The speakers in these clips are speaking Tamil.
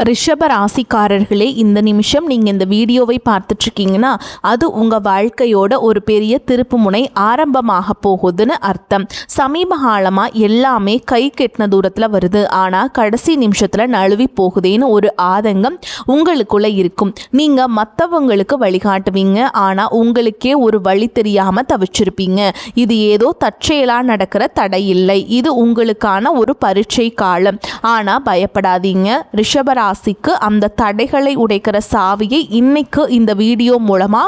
ரிஷப ராசிக்காரர்களே, இந்த நிமிஷம் நீங்கள் இந்த வீடியோவை பார்த்துட்ருக்கீங்கன்னா அது உங்கள் வாழ்க்கையோட ஒரு பெரிய திருப்பு முனை ஆரம்பமாக போகுதுன்னு அர்த்தம். சமீப காலமாக எல்லாமே கை கெட்டின தூரத்தில் வருது, ஆனால் கடைசி நிமிஷத்தில் நழுவி போகுதேன்னு ஒரு ஆதங்கம் உங்களுக்குள்ளே இருக்கும். நீங்கள் மற்றவங்களுக்கு வழிகாட்டுவீங்க, ஆனால் உங்களுக்கே ஒரு வழி தெரியாமல் தவிச்சிருப்பீங்க. இது ஏதோ தற்செயலாக நடக்கிற தடை இல்லை, இது உங்களுக்கான ஒரு பரீட்சை காலம். ஆனால் பயப்படாதீங்க, ரிஷப ராசிக்கு அந்த தடைகளை உடைக்கிற சாவியை இன்னைக்கு இந்த வீடியோ மூலமா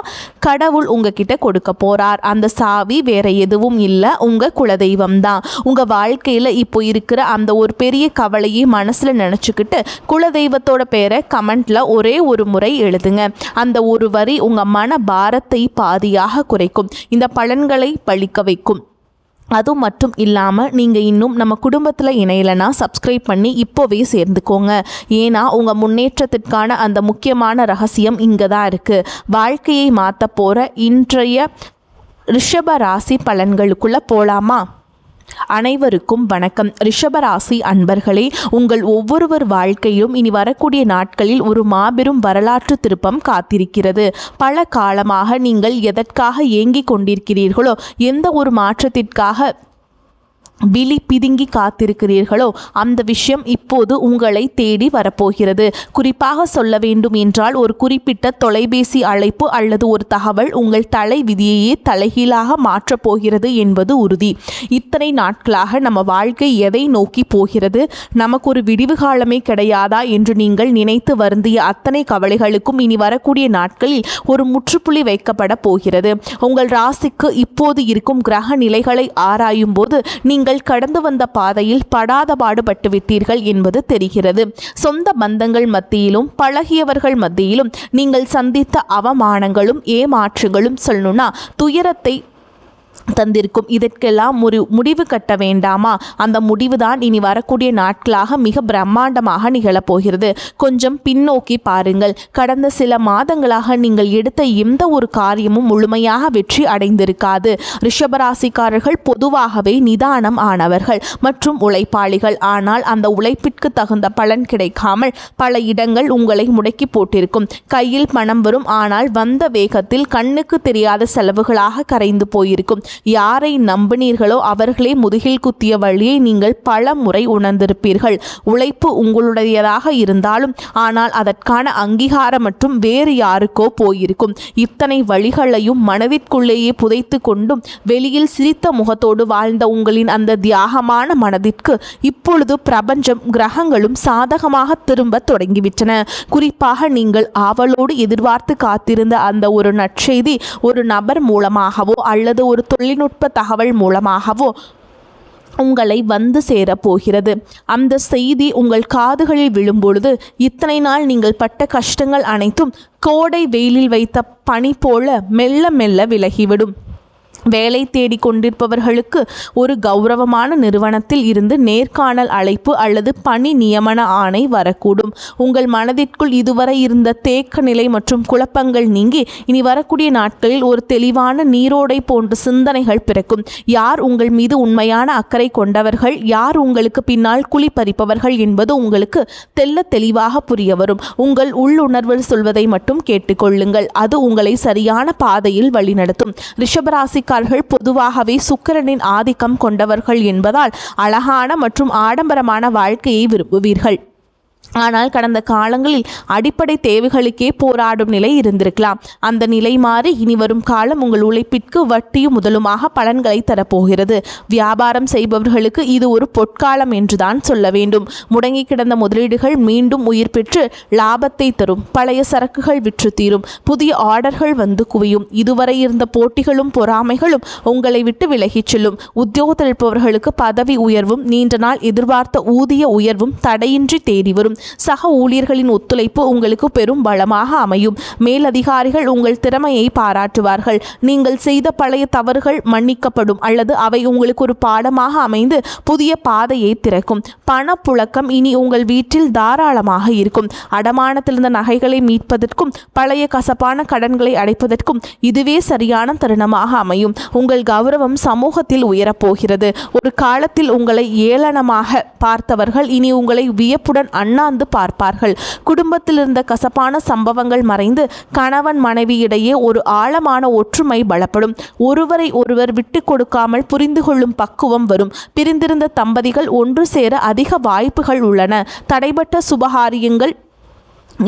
கடவுள் உங்ககிட்ட கொடுக்க போறார். அந்த சாவி வேற எதுவும் இல்லை, உங்க குலதெய்வம் தான். உங்க வாழ்க்கையில இப்போ இருக்கிற அந்த ஒரு பெரிய கவலையை மனசுல நினைச்சுக்கிட்டு குலதெய்வத்தோட பேரை கமெண்ட்ல ஒரே ஒரு முறை எழுதுங்க. அந்த ஒரு வரி உங்க மன பாரத்தை பாதியாக குறைக்கும், இந்த பலன்களை பழிக்க வைக்கும். அது மட்டும் இல்லாமல் நீங்கள் இன்னும் நம்ம குடும்பத்தில் இணையலைன்னா சப்ஸ்கிரைப் பண்ணி இப்போவே சேர்ந்துக்கோங்க. ஏன்னா உங்கள் முன்னேற்றத்திற்கான அந்த முக்கியமான ரகசியம் இங்கே தான் இருக்குது. வாழ்க்கையை மாற்ற போகிற இன்றைய ரிஷப ராசி பலன்களுக்குள்ளே போகலாமா? அனைவருக்கும் வணக்கம். ரிஷபராசி அன்பர்களே, உங்கள் ஒவ்வொருவர் வாழ்க்கையிலும் இனி வரக்கூடிய நாட்களில் ஒரு மாபெரும் வரலாற்று திருப்பம் காத்திருக்கிறது. பல காலமாக நீங்கள் எதற்காக ஏங்கிக் கொண்டிருக்கிறீர்களோ, எந்த ஒரு மாற்றத்திற்காக விழி பிதுங்கி காத்திருக்கிறீர்களோ, அந்த விஷயம் இப்போது உங்களை தேடி வரப்போகிறது. குறிப்பாக சொல்ல வேண்டும் என்றால், ஒரு குறிப்பிட்ட தொலைபேசி அழைப்பு அல்லது ஒரு தகவல் உங்கள் தலை விதியையே தலைகீழாக மாற்றப் போகிறது என்பது உறுதி. இத்தனை நாட்களாக நம்ம வாழ்க்கை எதை நோக்கி போகிறது, நமக்கு ஒரு விடிவு காலமே கிடையாதா என்று நீங்கள் நினைத்து வருந்திய அத்தனை கவலைகளுக்கும் இனி வரக்கூடிய நாட்களில் ஒரு முற்றுப்புள்ளி வைக்கப்பட போகிறது. உங்கள் ராசிக்கு இப்போது இருக்கும் கிரக நிலைகளை ஆராயும் போது நீங்கள் கடந்து வந்த பாதையில் படாத பாடுபட்டு விட்டீர்கள் என்பது தெரிகிறது. சொந்த பந்தங்கள் மத்தியிலும் பழகியவர்கள் மத்தியிலும் நீங்கள் சந்தித்த அவமானங்களும் ஏமாற்றுகளும் சொல்லணும்னா துயரத்தை தந்திருக்கும். இதற்கெல்லாம் முடிவு கட்ட வேண்டாமா? அந்த முடிவு தான் இனி வரக்கூடிய நாட்களாக மிக பிரம்மாண்டமாக நிகழப்போகிறது. கொஞ்சம் பின்னோக்கி பாருங்கள். கடந்த சில மாதங்களாக நீங்கள் எடுத்த எந்த ஒரு காரியமும் முழுமையாக வெற்றி அடைந்திருக்காது. ரிஷபராசிக்காரர்கள் பொதுவாகவே நிதானம் ஆனவர்கள் மற்றும் உழைப்பாளிகள். ஆனால் அந்த உழைப்பிற்கு தகுந்த பலன் கிடைக்காமல் பல இடங்கள் உங்களை முடக்கி போட்டிருக்கும். கையில் பணம் வரும், ஆனால் வந்த வேகத்தில் கண்ணுக்கு தெரியாத செலவுகளாக கரைந்து போயிருக்கும். யாரை நம்பினீர்களோ அவர்களே முதுகில் குத்திய வழியை நீங்கள் பல முறை உணர்ந்திருப்பீர்கள். உழைப்பு உங்களுடையதாக இருந்தாலும் ஆனால் அதற்கான அங்கீகாரம் மற்றும் வேறு யாருக்கோ போயிருக்கும். இத்தனை வழிகளையும் மனதிற்குள்ளேயே புதைத்து கொண்டும் வெளியில் சிரித்த முகத்தோடு வாழ்ந்த உங்களின் அந்த தியாகமான மனதிற்கு இப்பொழுது பிரபஞ்சம் கிரகங்களும் சாதகமாக திரும்ப தொடங்கிவிட்டன. குறிப்பாக நீங்கள் ஆவலோடு எதிர்பார்த்து காத்திருந்த அந்த ஒரு நற்செய்தி ஒரு நபர் மூலமாகவோ அல்லது ஒரு தொழில்நுட்ப தகவல் மூலமாகவோ உங்களை வந்து சேரப்போகிறது. அந்த செய்தி உங்கள் காதுகளில் விழும்பொழுது இத்தனை நாள் நீங்கள் பட்ட கஷ்டங்கள் அனைத்தும் கோடை வெயிலில் வைத்த பனி போல மெல்ல மெல்ல விலகிவிடும். வேலை தேடி கொண்டிருப்பவர்களுக்கு ஒரு கௌரவமான நிறுவனத்தில் இருந்து நேர்காணல் அழைப்பு அல்லது பணி நியமன ஆணை வரக்கூடும். உங்கள் மனதிற்குள் இதுவரை இருந்த தேக்க நிலை மற்றும் குழப்பங்கள் நீங்கி இனி வரக்கூடிய நாட்களில் ஒரு தெளிவான நீரோடை போன்ற சிந்தனைகள் பிறக்கும். யார் உங்கள் மீது உண்மையான அக்கறை கொண்டவர்கள், யார் உங்களுக்கு பின்னால் குழி பறிப்பவர்கள் என்பது உங்களுக்கு தெல்ல தெளிவாக புரிய வரும். உங்கள் உள்ளுணர்வில் சொல்வதை மட்டும் கேட்டுக்கொள்ளுங்கள், அது உங்களை சரியான பாதையில் வழிநடத்தும். ரிஷபராசிக்காரர்கள் பொதுவாகவே சுக்கிரனின் ஆதிக்கம் கொண்டவர்கள் என்பதால் அழகான மற்றும் ஆடம்பரமான வாழ்க்கையை விரும்புவீர்கள். ஆனால் கடந்த காலங்களில் அடிப்படை தேவைகளுக்கே போராடும் நிலை இருந்திருக்கலாம். அந்த நிலை மாறி இனி வரும் காலம் உங்கள் உழைப்பிற்கு வட்டியும் முதலுமாக பலன்களை தரப்போகிறது. வியாபாரம் செய்பவர்களுக்கு இது ஒரு பொற்காலம் என்றுதான் சொல்ல வேண்டும். முடங்கி கிடந்த முதலீடுகள் மீண்டும் உயிர் பெற்று லாபத்தை தரும். பழைய சரக்குகள் விற்று தீரும். புதிய ஆர்டர்கள் வந்து குவியும். இதுவரை இருந்த போட்டிகளும் பொறாமைகளும் உங்களை விட்டு விலகிச் செல்லும். உத்தியோகத்தில் இருப்பவர்களுக்கு பதவி உயர்வும் நீண்ட நாள் எதிர்பார்த்த ஊதிய உயர்வும் தடையின்றி தேடி வரும். சக ஊழியர்களின் ஒத்துழைப்பு உங்களுக்கு பெரும் பலமாக அமையும். மேலதிகாரிகள் உங்கள் திறமையை பாராட்டுவார்கள். நீங்கள் செய்த பழைய தவறுகள் மன்னிக்கப்படும் அல்லது அவை உங்களுக்கு ஒரு பாடமாக அமைந்து புதிய பாதையை திறக்கும். பணப்புழக்கம் இனி உங்கள் வீட்டில் தாராளமாக இருக்கும். அடமானத்திலிருந்த நகைகளை மீட்பதற்கும் பழைய கசப்பான கடன்களை அடைப்பதற்கும் இதுவே சரியான தருணமாக அமையும். உங்கள் கௌரவம் சமூகத்தில் உயரப்போகிறது. ஒரு காலத்தில் உங்களை ஏளனமாக பார்த்தவர்கள் இனி உங்களை வியப்புடன் அண்ணாந்து வந்து பார்ப்பார்கள். குடும்பத்தில் இருந்த கசப்பான சம்பவங்கள் மறைந்து கணவன் மனைவியிடையே ஒரு ஆழமான ஒற்றுமை பலப்படும். ஒருவரை ஒருவர் விட்டு கொடுக்காமல் புரிந்து கொள்ளும் பக்குவம் வரும். பிரிந்திருந்த தம்பதிகள் ஒன்று சேர அதிக வாய்ப்புகள் உள்ளன. தடைபட்ட சுபகாரியங்கள்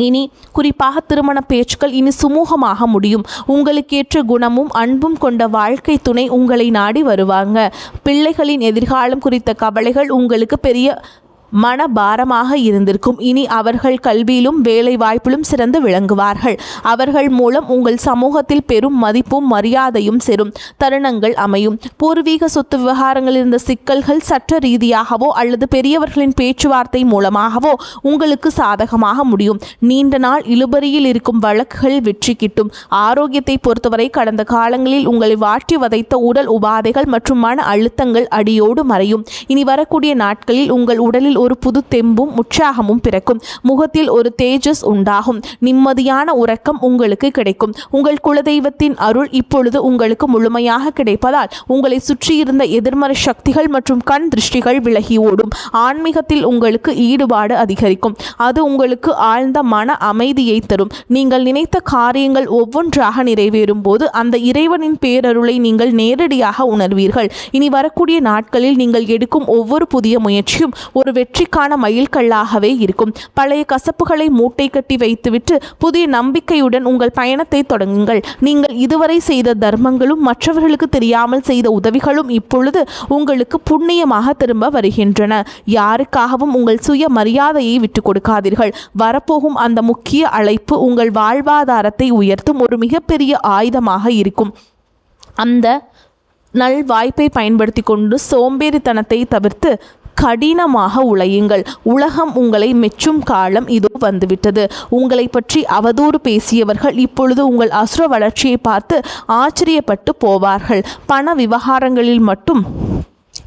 இனி, குறிப்பாக திருமண பேச்சுக்கள் இனி சுமூகமாக முடியும். உங்களுக்கேற்ற குணமும் அன்பும் கொண்ட வாழ்க்கை துணை உங்களை நாடி வருவாங்க. பிள்ளைகளின் எதிர்காலம் குறித்த கவலைகள் உங்களுக்கு பெரிய மனபாரமாக இருந்திருக்கும். இனி அவர்கள் கல்வியிலும் வேலை வாய்ப்பிலும் சிறந்து விளங்குவார்கள். அவர்கள் மூலம் உங்கள் சமூகத்தில் பெரும் மதிப்பும் மரியாதையும் சேரும் தருணங்கள் அமையும். பூர்வீக சொத்து விவகாரங்களில் இருந்த சிக்கல்கள் சட்ட ரீதியாகவோ அல்லது பெரியவர்களின் பேச்சுவார்த்தை மூலமாகவோ உங்களுக்கு சாதகமாக முடியும். நீண்ட நாள் இழுபறியில் இருக்கும் வழக்குகள் வெற்றி கிட்டும். ஆரோக்கியத்தை பொறுத்தவரை கடந்த காலங்களில் உங்களை வாட்டி வதைத்த உடல் உபாதைகள் மற்றும் மன அழுத்தங்கள் அடியோடு மறையும். இனி வரக்கூடிய நாட்களில் உங்கள் உடலில் ஒரு புது தெம்பும் உற்சாகமும் பிறக்கும். முகத்தில் ஒரு தேஜஸ் உண்டாகும். நிம்மதியான உறக்கம் உங்களுக்கு கிடைக்கும். உங்கள் குலதெய்வத்தின் அருள் இப்பொழுது உங்களுக்கு முழுமையாக கிடைப்பதால் உங்களை சுற்றியிருந்த எதிர்மறை சக்திகள் மற்றும் கண் திருஷ்டிகள் விலகி ஓடும். ஆன்மீகத்தில் உங்களுக்கு ஈடுபாடு அதிகரிக்கும். அது உங்களுக்கு ஆழ்ந்த மன அமைதியை தரும். நீங்கள் நினைத்த காரியங்கள் ஒவ்வொன்றாக நிறைவேறும் போது அந்த இறைவனின் பேரருளை நீங்கள் நேரடியாக உணர்வீர்கள். இனி வரக்கூடிய நாட்களில் நீங்கள் எடுக்கும் ஒவ்வொரு புதிய முயற்சியும் ஒரு வெற்றிக்கான மைல்கல்லாகவே இருக்கும். பழைய கசப்புகளை மூட்டை கட்டி வைத்துவிட்டு புதிய நம்பிக்கையுடன் உங்கள் பயணத்தை தொடங்குங்கள். நீங்கள் இதுவரை செய்த தர்மங்களும் மற்றவர்களுக்கு தெரியாமல் செய்த உதவிகளும் இப்பொழுது உங்களுக்கு புண்ணியமாக திரும்ப வருகின்றன. யாருக்காகவும் உங்கள் சுய மரியாதையை விட்டுக் கொடுக்காதீர்கள். வரப்போகும் அந்த முக்கிய அழைப்பு உங்கள் வாழ்வாதாரத்தை உயர்த்தும் ஒரு மிகப்பெரிய ஆயுதமாக இருக்கும். அந்த நல் வாய்ப்பை பயன்படுத்தி கொண்டு சோம்பேறித்தனத்தை தவிர்த்து கடினமாக உழையுங்கள். உலகம் உங்களை மெச்சும் காலம் இதோ வந்துவிட்டது. உங்களை பற்றி அவதூறு பேசியவர்கள் இப்பொழுது உங்கள் அசுர வளர்ச்சியை பார்த்து ஆச்சரியப்பட்டு போவார்கள். பண விவகாரங்களில் மட்டும்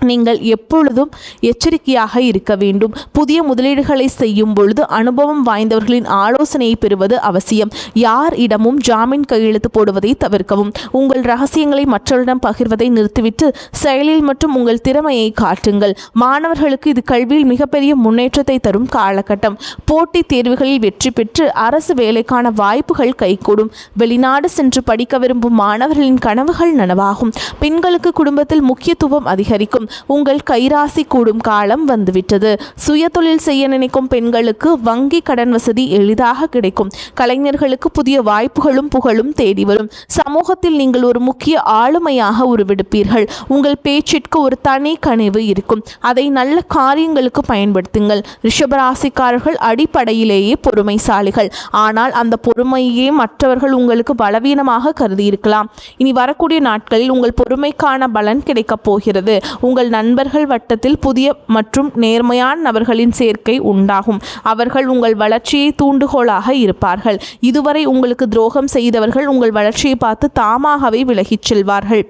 நீங்கள் எப்பொழுதும் எச்சரிக்கையாக இருக்க வேண்டும். புதிய முதலீடுகளை செய்யும் பொழுது அனுபவம் வாய்ந்தவர்களின் ஆலோசனையை பெறுவது அவசியம். யார் இடமும் ஜாமீன் கையெழுத்து போடுவதை தவிர்க்கவும். உங்கள் ரகசியங்களை மற்றவரிடம் பகிர்வதை நிறுத்திவிட்டு செயலில் மற்றும் உங்கள் திறமையை காட்டுங்கள். மாணவர்களுக்கு இது கல்வியில் மிகப்பெரிய முன்னேற்றத்தை தரும் காலகட்டம். போட்டித் தேர்வுகளில் வெற்றி பெற்று அரசு வேலைக்கான வாய்ப்புகள் கைகூடும். வெளிநாடு சென்று படிக்க விரும்பும் மாணவர்களின் கனவுகள் நனவாகும். பெண்களுக்கு குடும்பத்தில் முக்கியத்துவம் அதிகரிக்கும். உங்கள் கைராசி கூடும் காலம் வந்துவிட்டது. சுயதொழில் செய்ய நினைக்கும் பெண்களுக்கு வங்கி கடன் வசதி எளிதாக கிடைக்கும். கலைஞர்களுக்கு புதிய வாய்ப்புகளும் புகழும் தேடி வரும். சமூகத்தில் நீங்கள் ஒரு முக்கிய ஆளுமையாக உருவெடுப்பீர்கள். உங்கள் பேச்சிற்கு ஒரு தனி கனிவு இருக்கும். அதை நல்ல காரியங்களுக்கு பயன்படுத்துங்கள். ரிஷபராசிக்காரர்கள் அடிப்படையிலேயே பொறுமைசாலிகள். ஆனால் அந்த பொறுமையே மற்றவர்கள் உங்களுக்கு பலவீனமாக கருதியிருக்கலாம். இனி வரக்கூடிய நாட்களில் உங்கள் பொறுமைக்கான பலன் கிடைக்கப் போகிறது. உங்கள் நண்பர்கள் வட்டத்தில் புதிய மற்றும் நேர்மையான நபர்களின் சேர்க்கை உண்டாகும். அவர்கள் உங்கள் வளர்ச்சியை தூண்டுகோலாக இருப்பார்கள். இதுவரை உங்களுக்கு துரோகம் செய்தவர்கள் உங்கள் வளர்ச்சியை பார்த்து தாமாகவே விலகிச் செல்வார்கள்.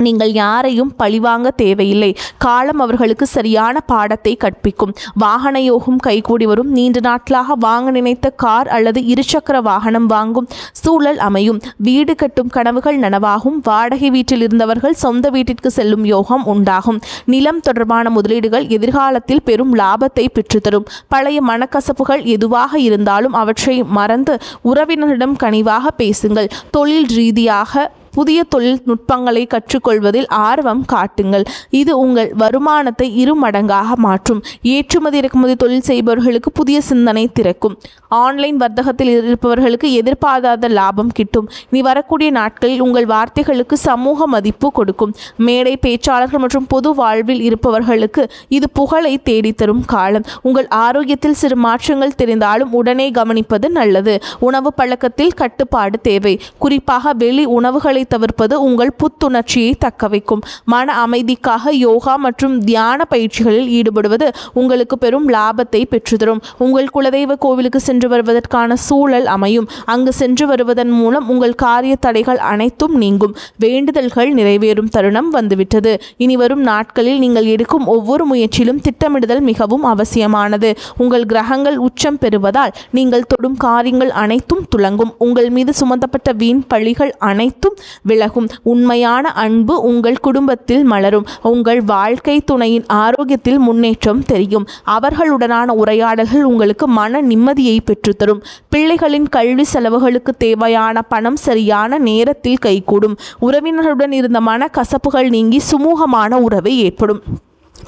நீங்கள் யாரையும் பழிவாங்க தேவையில்லை. காலம் அவர்களுக்கு சரியான பாடத்தை கற்பிக்கும். வாகன யோகம் கைகூடி வரும். நீண்ட நாட்களாக வாங்க நினைத்த கார் அல்லது இருசக்கர வாகனம் வாங்கும் சூழல் அமையும். வீடு கட்டும் கனவுகள் நனவாகும். வாடகை வீட்டில் இருந்தவர்கள் சொந்த வீட்டிற்கு செல்லும் யோகம் உண்டாகும். நிலம் தொடர்பான முதலீடுகள் எதிர்காலத்தில் பெரும் லாபத்தை பெற்றுத்தரும். பழைய மனக்கசப்புகள் எதுவாக இருந்தாலும் அவற்றை மறந்து உறவினரிடம் கனிவாக பேசுங்கள். தொழில் ரீதியாக புதிய தொழில்நுட்பங்களை கற்றுக்கொள்வதில் ஆர்வம் காட்டுங்கள். இது உங்கள் வருமானத்தை 2 மடங்காக மாற்றும். ஏற்றுமதி இறக்குமதி தொழில் செய்பவர்களுக்கு புதிய சிந்தனை திறக்கும். ஆன்லைன் வர்த்தகத்தில் இருப்பவர்களுக்கு எதிர்பாராத லாபம் கிட்டும். இனி வரக்கூடிய நாட்களில் உங்கள் வார்த்தைகளுக்கு சமூக மதிப்பு கொடுக்கும். மேடை பேச்சாளர்கள் மற்றும் பொது வாழ்வில் இருப்பவர்களுக்கு இது புகழை தேடித்தரும் காலம். உங்கள் ஆரோக்கியத்தில் சிறு மாற்றங்கள் தெரிந்தாலும் உடனே கவனிப்பது நல்லது. உணவு பழக்கத்தில் கட்டுப்பாடு தேவை. குறிப்பாக வெளி உணவுகளை தவிர்ப்பது உங்கள் புத்துணர்ச்சியை தக்க வைக்கும். மன அமைதிக்காக யோகா மற்றும் தியான பயிற்சிகளில் ஈடுபடுவது உங்களுக்கு பெரும் லாபத்தை பெற்றுத்தரும். உங்கள் குலதெய்வ கோவிலுக்கு சென்று வருவதற்கான சூழல் அமையும். அங்கு சென்று வருவதன் மூலம் உங்கள் காரிய தடைகள் அனைத்தும் நீங்கும். வேண்டுதல்கள் நிறைவேறும் தருணம் வந்துவிட்டது. இனி வரும் நாட்களில் நீங்கள் எடுக்கும் ஒவ்வொரு முயற்சியிலும் திட்டமிடுதல் மிகவும் அவசியமானது. உங்கள் கிரகங்கள் உச்சம் பெறுவதால் நீங்கள் தொடும் காரியங்கள் அனைத்தும் துலங்கும். உங்கள் மீது சுமத்தப்பட்ட வீண் பழிகள் அனைத்தும் விலகும். உண்மையான அன்பு உங்கள் குடும்பத்தில் மலரும். உங்கள் வாழ்க்கை துணையின் ஆரோக்கியத்தில் முன்னேற்றம் தெரியும். அவர்களுடனான உரையாடல்கள் உங்களுக்கு மன நிம்மதியை பெற்றுத்தரும். பிள்ளைகளின் கல்வி செலவுகளுக்கு தேவையான பணம் சரியான நேரத்தில் கைகூடும். உறவினர்களுடன் இருந்த மன கசப்புகள் நீங்கி சுமூகமான உறவை ஏற்படும்.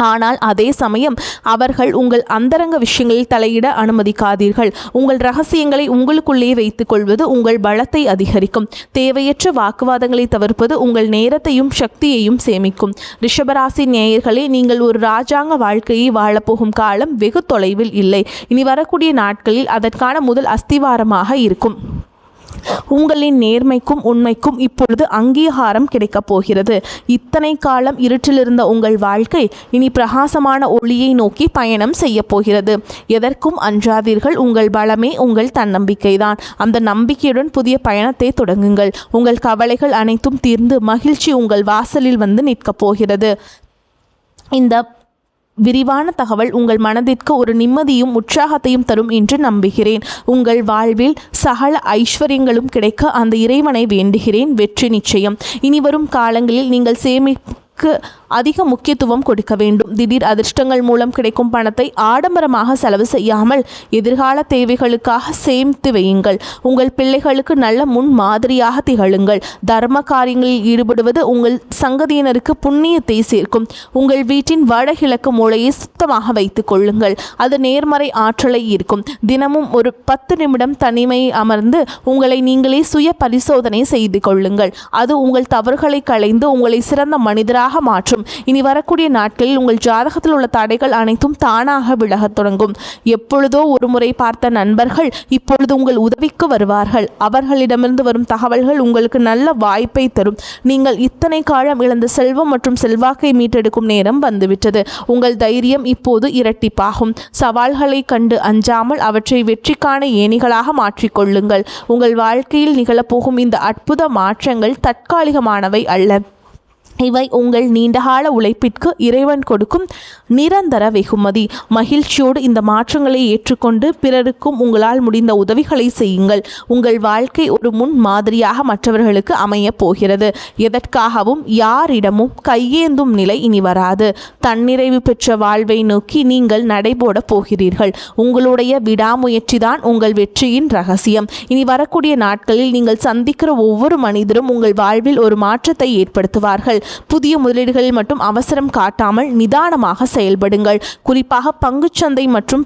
ஆனால் அதே சமயம் அவர்கள் உங்கள் அந்தரங்க விஷயங்களில் தலையிட அனுமதிக்காதீர்கள். உங்கள் ரகசியங்களை உங்களுக்குள்ளே வைத்துக் கொள்வது உங்கள் பலத்தை அதிகரிக்கும். தேவையற்ற வாக்குவாதங்களை தவிர்ப்பது உங்கள் நேரத்தையும் சக்தியையும் சேமிக்கும். ரிஷபராசி நேயர்களே, நீங்கள் ஒரு ராஜாங்க வாழ்க்கையை வாழப்போகும் காலம் வெகு தொலைவில் இல்லை. இனி வரக்கூடிய நாட்களில் அதற்கான முதல் அஸ்திவாரமாக இருக்கும். உங்களின் நேர்மைக்கும் உண்மைக்கும் இப்பொழுது அங்கீகாரம் கிடைக்கப் போகிறது. இத்தனை காலம் இருட்டிலிருந்த உங்கள் வாழ்க்கை இனி பிரகாசமான ஒளியை நோக்கி பயணம் செய்ய போகிறது. எதற்கும் அஞ்சாதீர்கள். உங்கள் பலமே உங்கள் தன்னம்பிக்கைதான். அந்த நம்பிக்கையுடன் புதிய பயணத்தை தொடங்குங்கள். உங்கள் கவலைகள் அனைத்தும் தீர்ந்து மகிழ்ச்சி உங்கள் வாசலில் வந்து நிற்கப் போகிறது. இந்த விரிவான தகவல் உங்கள் மனதிற்கு ஒரு நிம்மதியும் உற்சாகத்தையும் தரும் என்று நம்புகிறேன். உங்கள் வாழ்வில் சகல ஐஸ்வர்யங்களும் கிடைக்க அந்த இறைவனை வேண்டுகிறேன். வெற்றி நிச்சயம். இனி வரும் காலங்களில் நீங்கள் அதிக முக்கியத்துவம் கொடுக்க வேண்டும். திடீர் அதிர்ஷ்டங்கள் மூலம் கிடைக்கும் பணத்தை ஆடம்பரமாக செலவு செய்யாமல் எதிர்கால தேவைகளுக்காக சேமித்து வையுங்கள். உங்கள் பிள்ளைகளுக்கு நல்ல முன் மாதிரியாக திகழுங்கள். தர்ம காரியங்களில் ஈடுபடுவது உங்கள் சங்கதியினருக்கு புண்ணியத்தை சேர்க்கும். உங்கள் வீட்டின் வடகிழக்கு மூலையை சுத்தமாக வைத்துக் கொள்ளுங்கள். அது நேர்மறை ஆற்றலை ஈர்க்கும். தினமும் ஒரு 10 நிமிடம் தனிமை அமர்ந்து உங்களை நீங்களே சுய பரிசோதனை செய்து கொள்ளுங்கள். அது உங்கள் தவறுகளை களைந்து உங்களை சிறந்த மனிதராக மாற்றும். இனி வரக்கூடிய நாட்களில் உங்கள் ஜாதகத்தில் உள்ள தடைகள் அனைத்தும் தானாக விலகத் தொடங்கும். எப்பொழுதோ ஒரு முறை பார்த்த நண்பர்கள் இப்பொழுது உங்கள் உதவிக்கு வருவார்கள். அவர்களிடமிருந்து வரும் தகவல்கள் உங்களுக்கு நல்ல வாய்ப்பை தரும். நீங்கள் இத்தனை காலம் இழந்த செல்வம் மற்றும் செல்வாக்கை மீட்டெடுக்கும் நேரம் வந்துவிட்டது. உங்கள் தைரியம் இப்போது இரட்டிப்பாகும். சவால்களை கண்டு அஞ்சாமல் அவற்றை வெற்றிக்கான ஏணிகளாக மாற்றிக்கொள்ளுங்கள். உங்கள் வாழ்க்கையில் நிகழப்போகும் இந்த அற்புத மாற்றங்கள் தற்காலிகமானவை அல்ல. இவை உங்கள் நீண்டகால உழைப்பிற்கு இறைவன் கொடுக்கும் நிரந்தர வெகுமதி. மகிழ்ச்சியோடு இந்த மாற்றங்களை ஏற்றுக்கொண்டு பிறருக்கும் உங்களால் முடிந்த உதவிகளை செய்யுங்கள். உங்கள் வாழ்க்கை ஒரு முன் மாதிரியாக மற்றவர்களுக்கு அமைய போகிறது. எதற்காகவும் யாரிடமும் கையேந்தும் நிலை இனி வராது. தன்னிறைவு பெற்ற வாழ்வை நோக்கி நீங்கள் நடைபோட போகிறீர்கள். உங்களுடைய விடாமுயற்சிதான் உங்கள் வெற்றியின் ரகசியம். இனி வரக்கூடிய நாட்களில் நீங்கள் சந்திக்கிற ஒவ்வொரு மனிதரும் உங்கள் வாழ்வில் ஒரு மாற்றத்தை ஏற்படுத்துவார்கள். புதிய முதலீடுகளில் மட்டும் அவசரம் காட்டாமல் நிதானமாக செயல்படுங்கள். குறிப்பாக பங்குச்சந்தை மற்றும்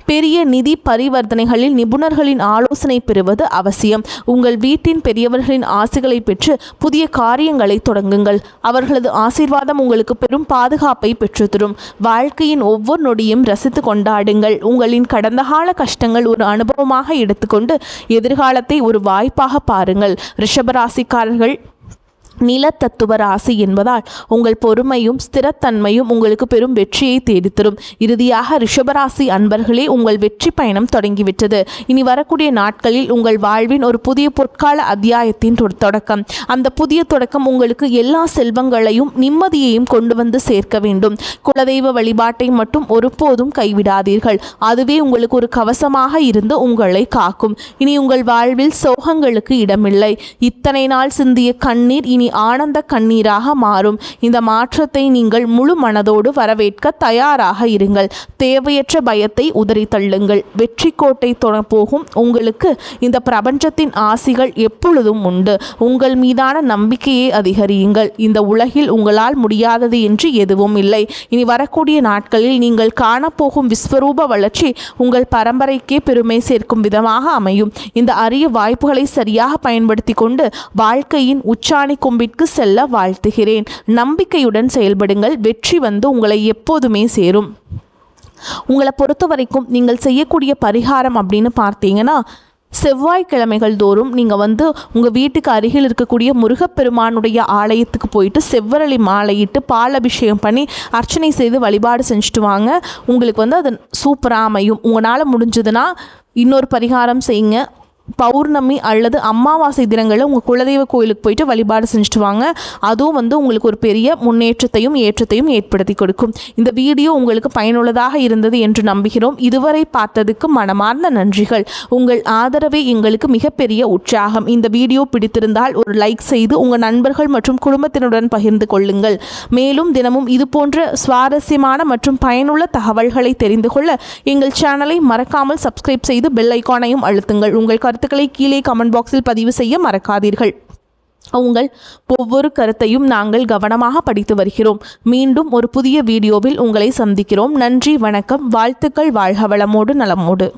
பெரிய நிதி பரிவர்த்தனைகளில் நிபுணர்களின் ஆலோசனை பெறுவது அவசியம். உங்கள் வீட்டின் பெரியவர்களின் ஆசைகளை பெற்று புதிய காரியங்களை தொடங்குங்கள். அவர்களது ஆசீர்வாதம் உங்களுக்கு பெரும் பாதுகாப்பை பெற்றுத்தரும். வாழ்க்கையின் ஒவ்வொரு நொடியும் ரசித்து கொண்டாடுங்கள். உங்களின் கடந்த கால கஷ்டங்கள் ஒரு அனுபவமாக எடுத்துக்கொண்டு எதிர்காலத்தை ஒரு வாய்ப்பாக பாருங்கள். ரிஷபராசிக்காரர்கள் நிலத்தத்துவ ராசி என்பதால் உங்கள் பொறுமையும் ஸ்திரத்தன்மையும் உங்களுக்கு பெரும் வெற்றியை தேடித்தரும். இறுதியாக ரிஷபராசி அன்பர்களே, உங்கள் வெற்றி பயணம் தொடங்கிவிட்டது. இனி வரக்கூடிய நாட்களில் உங்கள் வாழ்வின் ஒரு புதிய பொற்கால அத்தியாயத்தின் தொடக்கம். அந்த புதிய தொடக்கம் உங்களுக்கு எல்லா செல்வங்களையும் நிம்மதியையும் கொண்டு வந்து சேர்க்க வேண்டும். குலதெய்வ வழிபாட்டை மட்டும் ஒருபோதும் கைவிடாதீர்கள். அதுவே உங்களுக்கு ஒரு கவசமாக இருந்து உங்களை காக்கும். இனி உங்கள் வாழ்வில் சோகங்களுக்கு இடமில்லை. இத்தனை நாள் சிந்திய கண்ணீர் இனி ஆனந்த கண்ணீராக மாறும். இந்த மாற்றத்தை நீங்கள் முழு மனதோடு வரவேற்க தயாராக இருங்கள். தேவையற்ற பயத்தை உதறி தள்ளுங்கள். வெற்றி கோட்டை போகும் உங்களுக்கு இந்த பிரபஞ்சத்தின் ஆசிகள் எப்பொழுதும் உண்டு. உங்கள் மீதான நம்பிக்கையை அதிகரியுங்கள். இந்த உலகில் உங்களால் முடியாதது என்று எதுவும் இல்லை. இனி வரக்கூடிய நாட்களில் நீங்கள் காணப்போகும் விஸ்வரூப வளர்ச்சி உங்கள் பரம்பரைக்கே பெருமை சேர்க்கும் விதமாக அமையும். இந்த அரிய வாய்ப்புகளை சரியாக பயன்படுத்தி கொண்டு வாழ்க்கையின் உச்சாணி கொம்பிற்கு செல்ல வாழ்த்துகிறேன். நம்பிக்கையுடன் செயல்படுங்கள். வெற்றி வந்து உங்களை எப்போதுமே சேரும். உங்களை பொறுத்த வரைக்கும் நீங்கள் செய்யக்கூடிய பரிகாரம் அப்படின்னு பார்த்தீங்கன்னா, செவ்வாய்க்கிழமைகள் தோறும் நீங்கள் உங்கள் வீட்டுக்கு அருகில் இருக்கக்கூடிய முருகப்பெருமானுடைய ஆலயத்துக்கு போயிட்டு செவ்வரளி மாலையிட்டு பால் அபிஷேகம் பண்ணி அர்ச்சனை செய்து வழிபாடு செஞ்சுட்டு வாங்க. உங்களுக்கு அது சூப்பராக அமையும். உங்களால் முடிஞ்சதுன்னா இன்னொரு பரிகாரம் செய்யுங்க. பௌர்ணமி அல்லது அமாவாசை தினங்களில் உங்கள் குலதெய்வ கோயிலுக்கு போயிட்டு வழிபாடு செஞ்சுட்டு வாங்க. அதுவும் உங்களுக்கு ஒரு பெரிய முன்னேற்றத்தையும் ஏற்றத்தையும் ஏற்படுத்தி கொடுக்கும். இந்த வீடியோ உங்களுக்கு பயனுள்ளதாக இருந்தது என்று நம்புகிறோம். இதுவரை பார்த்ததுக்கு மனமார்ந்த நன்றிகள். உங்கள் ஆதரவே எங்களுக்கு மிகப்பெரிய உற்சாகம். இந்த வீடியோ பிடித்திருந்தால் ஒரு லைக் செய்து உங்கள் நண்பர்கள் மற்றும் குடும்பத்தினருடன் பகிர்ந்து கொள்ளுங்கள். மேலும் தினமும் இது போன்ற சுவாரஸ்யமான மற்றும் பயனுள்ள தகவல்களை தெரிந்து கொள்ள எங்கள் சேனலை மறக்காமல் சப்ஸ்கிரைப் செய்து பெல் ஐகானையும் அழுத்துங்கள். உங்கள் கருத்துக்களை கீழே கமெண்ட் பாக்ஸில் பதிவு செய்ய மறக்காதீர்கள். உங்கள் ஒவ்வொரு கருத்தையும் நாங்கள் கவனமாக படித்து வருகிறோம். மீண்டும் ஒரு புதிய வீடியோவில் உங்களை சந்திக்கிறோம். நன்றி, வணக்கம், வாழ்த்துக்கள். வாழ்க வளமோடு நலமோடு.